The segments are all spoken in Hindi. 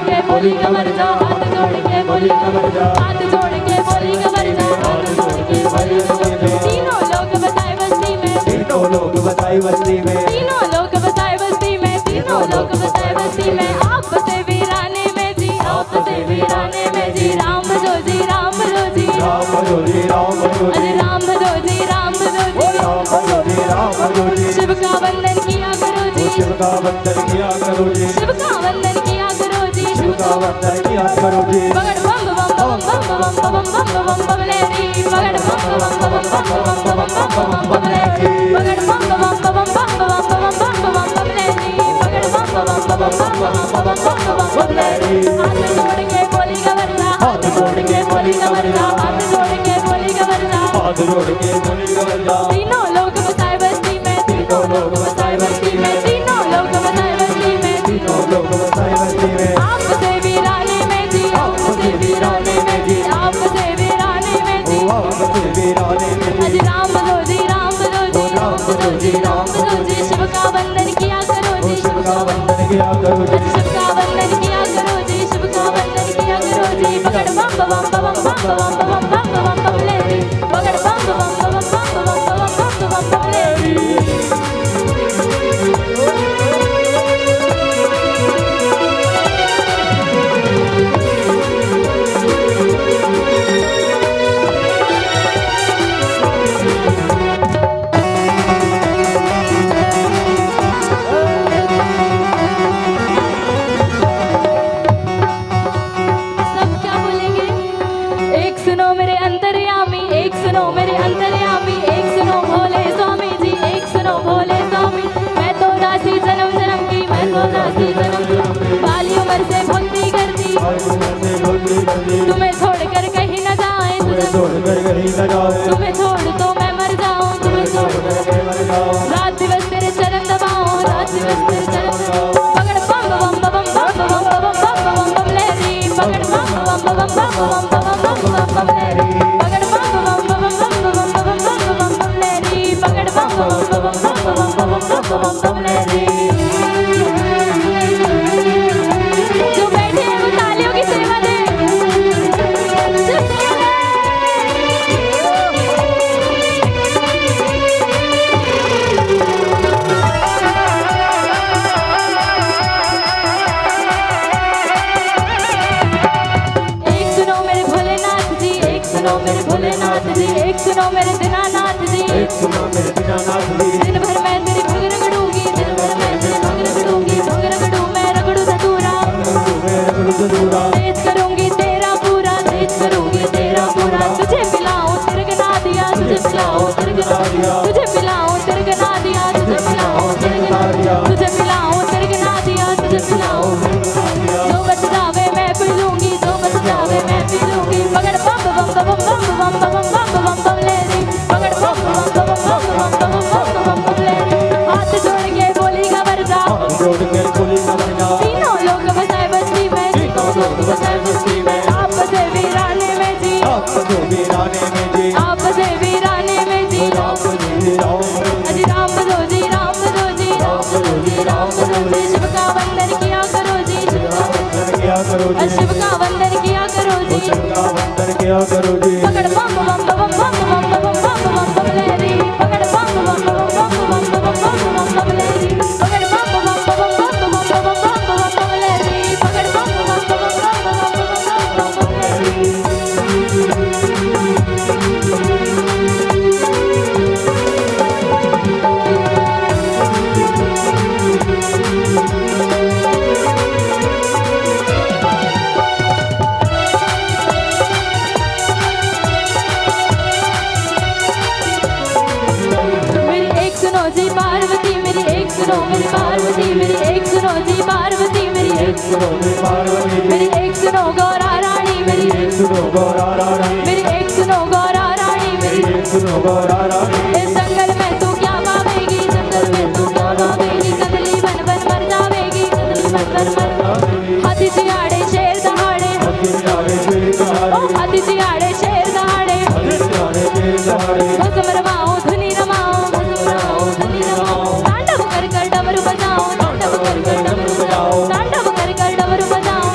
बोली कमर जा, हाथ जोड़ के बोली कमर जा, हाथ जोड़ के बोली कमर जा, हाथ जोड़ के बोली कमर जा। तीनों लोग बताए बस्ती में, तीनों लोग बताए बस्ती में, तीनों लोग बताए बस्ती में, तीनों लोग बताए बस्ती में। आप बसे वीराने में जी, आप बसे वीराने में जी। राम भजो जी, राम भजो जी, राम भजो जी, राम भजो जी, अरे राम भजो जी, राम भजो जी, राम भजो जी, राम भजो जी। शिव का वंदन किया करो जी, शिव का वंदन किया करो जी, शिव का वंदन किया करो जी, शिव का वंदन किया करो जी। बगड़ बम बम बम बम बम बम बम बम बम लेरी, बगड़ बम बम बम बम बम बम बम बम लेरी, बगड़ बम बम बम बम बम बम बम लेरी, बगड़ बम बम बम बम बम लेरी। हाथ जोड़ के बोली कमर जा, हाथ जोड़ के बोली कमर जा, हाथ जोड़ के बोली कमर जा, हाथ जोड़ के बोली कमर जा। तीनों लोग बताए बस्ती में, तीनों लोग बताए बस्ती में, तीनों लोग बताए बस्ती में, तीनों लोग बताए बस्ती में। आप से वीराने में जी, आप से वीराने में जी, आप से वीराने में जी। आप बसे वीराने में जी, अज राम भजो जी, राम भजो जी, राम भजो जी, राम भजो जी। शिव का वंदन किया करो जी, शिव का वंदन किया करो जी, अज शिव का वंदन किया करो जी, शिव का वंदन किया करो जी। पकड़ बम बम बम बम बम बम बम बम बम ले रे, पकड़ बम बम बम बम बम बम बम बम ले रे। सब क्या बोलेंगे? एक सुनो मेरे अंतर्यामी, एक सुनो मेरे अंतर्यामी, एक सुनो भोले स्वामी जी, एक सुनो भोले स्वामी। मैं तो दासी जन्म जन्म की, मैं तो दासी जन्म जन्म की, बाली उम्र से भक्ति करती, तुम्हें छोड़कर कहीं न जाए, छोड़कर कहीं न जाए, तुम्हें छोड़ तो मैं मर जाऊं, तुम्हें छोड़ रात दिवस तेरे चरण दबाऊं, रात दिवस तेरे चरण दबाऊं। पकड़ बम बम बम बम बम बम बम बम बम ले री, पकड़ बम बम बम बम बम बम बम ले री, पकड़ बम बम बम बम बम बम ले री, पकड़ बम बम बम बम ले री। जो बैठे हैं वो तालियों की सेवा दें। एक सुनो मेरे भोलेनाथ जी, एक सुनो मेरे भोलेनाथ जी, एक सुनो मेरे दीनानाथ जी, एक सुनो मेरे दीनानाथ जी। दिन भर मैं तेरी भंग रगड़ूंगी, दिन भर मैं तेरी भंग रगड़ूंगी, भंग रगड़ू मैं रगड़ू धतूरा, तेज करूंगी तेरा पूरा, तेज करूंगी तेरा पूरा। तुझे पिलाऊं तिरगना दिया, तुझे पिलाऊं तिरगना दिया, तुझे पिलाऊं तिरगना दिया, तुझे पिलाऊं तिरगना दिया, तुझे पिलाऊं तिरगना दिया, तुझे पिलाऊं। जो बच जावे मैं पी लूंगी, जो बच जावे मैं पी लूंगी। पकड़ बम बम बम बम बम बम बम बम बम ले री, पकड़ बम बम बम बम बम बम बम ले री। हाथ जोड़ के बोली कमर जा, जोड़ के बोली कमर जा, तीनों लोग बसाए बस्ती में, तीनों लोग बसाए बस्ती में। आप बसे वीराने में जी, आप बसे वीराने में जी, आप बसे वीराने में जी। राम भजो जी, राम भजो जी, अजी राम भजो जी, राम भजो जी, राम भजो जी, राम भजो जी। शिव का वंदन किया करो जी, शिव का वंदन किया करो जी, शिव का वंदन किया करो जी। शिव का वंदन किया करो जी। पकड़ बम बम बम बम बम बम बम बम ले री, पकड़ बम बम बम बम बम बम ले री, पकड़ बम बम बम बम बम ले री, पकड़ बम बम बम बम ले री। मेरी एक सुनो जी पार्वती, मेरी एक सुनो मेरी पार्वती, मेरी एक सुनो जी पार्वती, मेरी एक सुनो मेरी पार्वती, मेरी एक सुनो गौरा रानी, मेरी एक सुनो गौरा रानी, मेरी एक सुनो गौरा रानी, मेरी एक सुनो गौरा रानी। इस जंगल में तू क्या पावेगी, जंगल में तू क्या पावेगी, कदली बन बन मर जावेगी, कदली बन बन मर जावेगी। हाथी जियाड़े शेर दहाड़े, हाथी जियाड़े शेर दहाड़े, हाथी जियाड़े शेर दहाड़े, हाथी जियाड़े शेर दहाड़े। भस्म रमाऊं धुनी रमाऊं, भस्म रमाऊं धुनी रमाऊं। तांडव कर कर डमरू बजाऊं, तांडव कर कर डमरू बजाऊं, तांडव कर कर डमरू बजाऊं।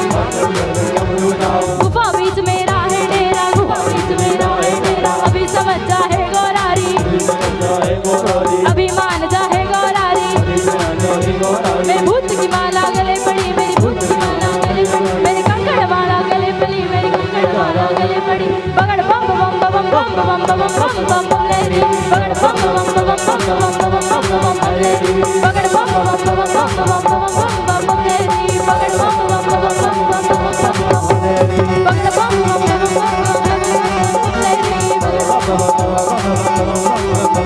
पकड़ बम बम बम बम बम बम बम बम तेरी पकड़ बम बम बम बम बम बम बम तेरी पकड़ बम बम बम बम बम बम तेरी पकड़ बम बम बम बम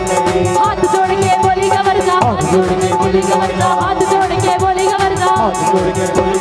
तेरी हाथ जोड़ के बोली गवर्दा हाथ जोड़ के बोली गवर्दा हाथ जोड़ के बोली गवर्दा हाथ जोड़ के बोली